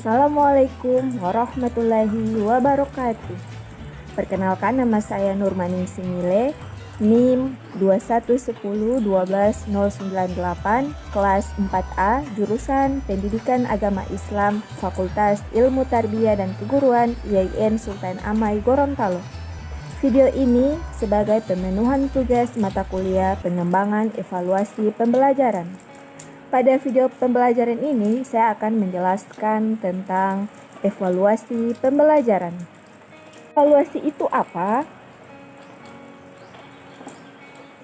Assalamualaikum warahmatullahi wabarakatuh. Perkenalkan, nama saya Nurmaning Simile, NIM 21101298, kelas 4A, jurusan Pendidikan Agama Islam, Fakultas Ilmu Tarbiyah dan Keguruan IAIN Sultan Amai Gorontalo. Video ini sebagai pemenuhan tugas mata kuliah pengembangan evaluasi pembelajaran. Pada video pembelajaran ini, saya akan menjelaskan tentang evaluasi pembelajaran. Evaluasi itu apa?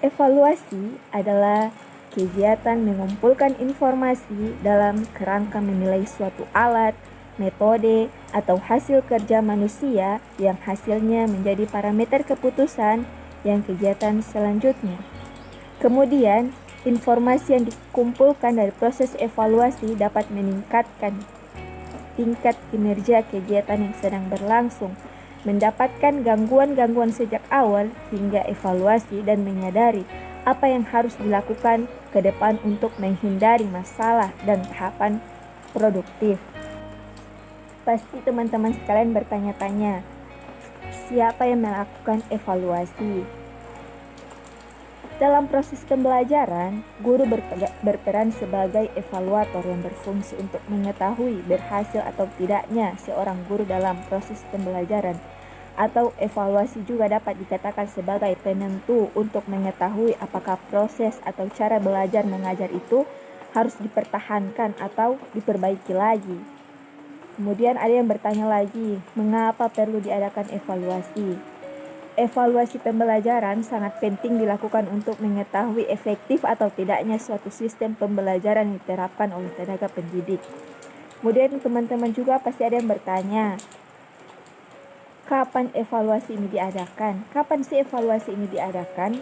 Evaluasi adalah kegiatan mengumpulkan informasi dalam kerangka menilai suatu alat, metode, atau hasil kerja manusia yang hasilnya menjadi parameter keputusan yang kegiatan selanjutnya. Kemudian, informasi yang dikumpulkan dari proses evaluasi dapat meningkatkan tingkat kinerja kegiatan yang sedang berlangsung, mendapatkan gangguan-gangguan sejak awal hingga evaluasi dan menyadari apa yang harus dilakukan ke depan untuk menghindari masalah dan tahapan produktif. Pasti teman-teman sekalian bertanya-tanya, siapa yang melakukan evaluasi? Dalam proses pembelajaran, guru berperan sebagai evaluator yang berfungsi untuk mengetahui berhasil atau tidaknya seorang guru dalam proses pembelajaran. Atau evaluasi juga dapat dikatakan sebagai penentu untuk mengetahui apakah proses atau cara belajar mengajar itu harus dipertahankan atau diperbaiki lagi. Kemudian ada yang bertanya lagi, mengapa perlu diadakan evaluasi? Evaluasi pembelajaran sangat penting dilakukan untuk mengetahui efektif atau tidaknya suatu sistem pembelajaran yang diterapkan oleh tenaga pendidik. Kemudian teman-teman juga pasti ada yang bertanya, kapan evaluasi ini diadakan? Kapan sih evaluasi ini diadakan?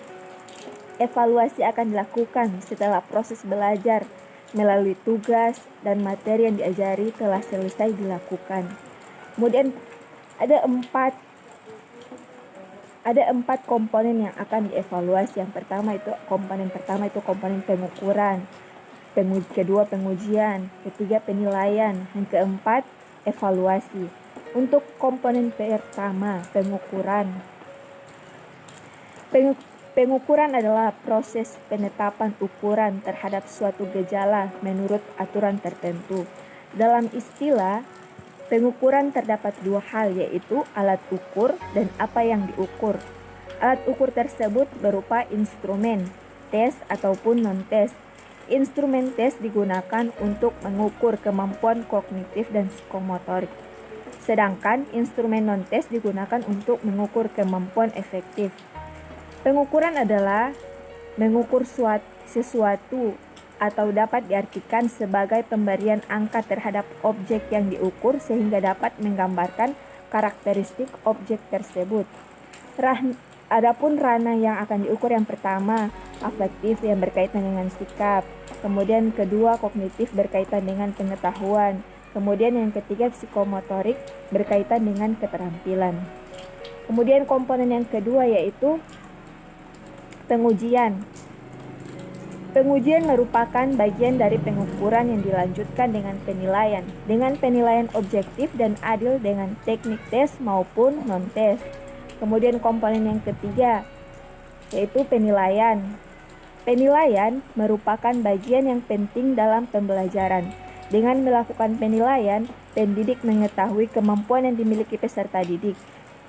Evaluasi akan dilakukan setelah proses belajar melalui tugas dan materi yang diajari telah selesai dilakukan. Kemudian ada empat komponen yang akan dievaluasi. Yang pertama itu komponen pengukuran, kedua pengujian, ketiga penilaian, yang keempat evaluasi. Untuk komponen pertama, pengukuran adalah proses penetapan ukuran terhadap suatu gejala menurut aturan tertentu. Dalam istilah pengukuran terdapat dua hal, yaitu alat ukur dan apa yang diukur. Alat ukur tersebut berupa instrumen, tes ataupun non-tes. Instrumen tes digunakan untuk mengukur kemampuan kognitif dan psikomotorik. Sedangkan instrumen non-tes digunakan untuk mengukur kemampuan efektif. Pengukuran adalah mengukur sesuatu atau dapat diartikan sebagai pemberian angka terhadap objek yang diukur sehingga dapat menggambarkan karakteristik objek tersebut. Adapun ranah yang akan diukur, yang pertama afektif yang berkaitan dengan sikap, kemudian kedua kognitif berkaitan dengan pengetahuan, kemudian yang ketiga psikomotorik berkaitan dengan keterampilan. Kemudian komponen yang kedua yaitu pengujian. Pengujian merupakan bagian dari pengukuran yang dilanjutkan dengan penilaian. Dengan penilaian objektif dan adil dengan teknik tes maupun non-tes. Kemudian komponen yang ketiga yaitu penilaian. Penilaian merupakan bagian yang penting dalam pembelajaran. Dengan melakukan penilaian, pendidik mengetahui kemampuan yang dimiliki peserta didik,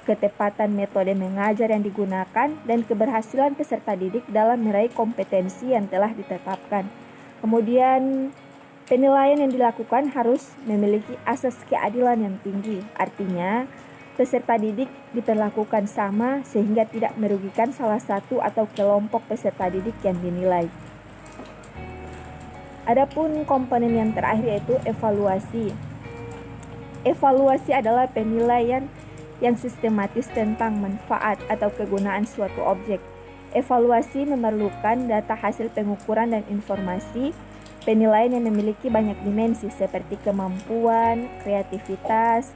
ketepatan metode mengajar yang digunakan, dan keberhasilan peserta didik dalam meraih kompetensi yang telah ditetapkan. Kemudian, penilaian yang dilakukan harus memiliki asas keadilan yang tinggi. Artinya, peserta didik diperlakukan sama sehingga tidak merugikan salah satu atau kelompok peserta didik yang dinilai. Adapun komponen yang terakhir yaitu evaluasi. Evaluasi adalah penilaian yang sistematis tentang manfaat atau kegunaan suatu objek. Evaluasi memerlukan data hasil pengukuran dan informasi penilaian yang memiliki banyak dimensi seperti kemampuan, kreativitas,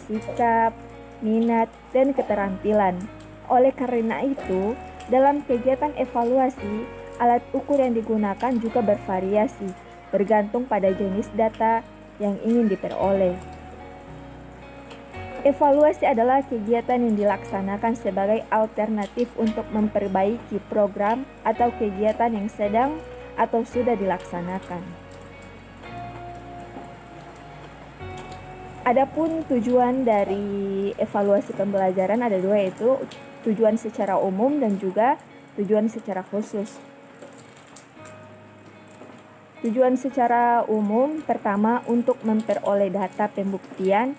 sikap, minat, dan keterampilan. Oleh karena itu, dalam kegiatan evaluasi, alat ukur yang digunakan juga bervariasi, bergantung pada jenis data yang ingin diperoleh. Evaluasi adalah kegiatan yang dilaksanakan sebagai alternatif untuk memperbaiki program atau kegiatan yang sedang atau sudah dilaksanakan. Adapun tujuan dari evaluasi pembelajaran ada dua, yaitu tujuan secara umum dan juga tujuan secara khusus. Tujuan secara umum pertama untuk memperoleh data pembuktian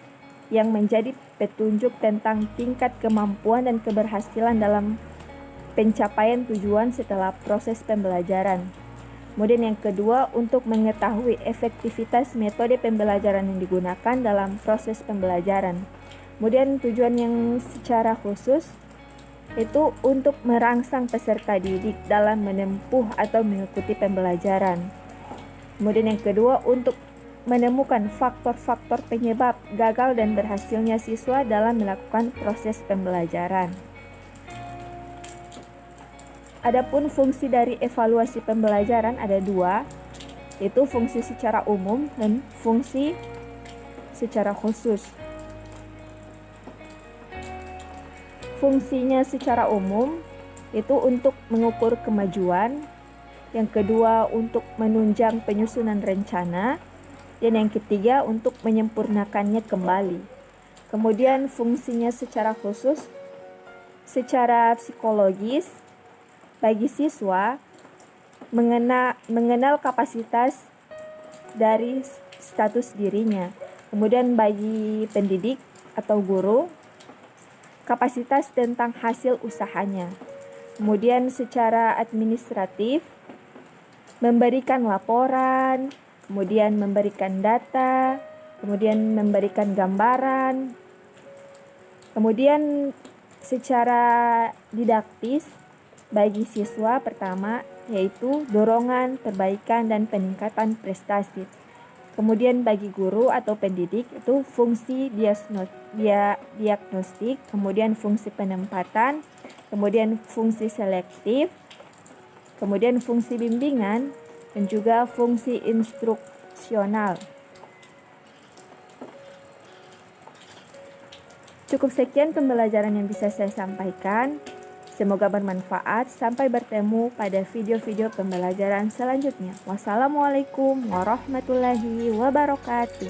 yang menjadi petunjuk tentang tingkat kemampuan dan keberhasilan dalam pencapaian tujuan setelah proses pembelajaran. Kemudian yang kedua, untuk mengetahui efektivitas metode pembelajaran yang digunakan dalam proses pembelajaran. Kemudian tujuan yang secara khusus itu untuk merangsang peserta didik dalam menempuh atau mengikuti pembelajaran. Kemudian yang kedua, untuk menemukan faktor-faktor penyebab gagal dan berhasilnya siswa dalam melakukan proses pembelajaran. Adapun fungsi dari evaluasi pembelajaran ada dua, yaitu fungsi secara umum dan fungsi secara khusus. Fungsinya secara umum itu untuk mengukur kemajuan, yang kedua untuk menunjang penyusunan rencana, dan yang ketiga untuk menyempurnakannya kembali. Kemudian fungsinya secara khusus, secara psikologis, bagi siswa mengenal kapasitas dari status dirinya. Kemudian bagi pendidik atau guru, kapasitas tentang hasil usahanya. Kemudian secara administratif, memberikan laporan, kemudian memberikan data, kemudian memberikan gambaran. Kemudian secara didaktis bagi siswa pertama yaitu dorongan, perbaikan, dan peningkatan prestasi. Kemudian bagi guru atau pendidik itu fungsi diagnostik, kemudian fungsi penempatan, kemudian fungsi selektif, kemudian fungsi bimbingan, dan juga fungsi instruksional. Cukup sekian pembelajaran yang bisa saya sampaikan. Semoga bermanfaat. Sampai bertemu pada video-video pembelajaran selanjutnya. Wassalamualaikum warahmatullahi wabarakatuh.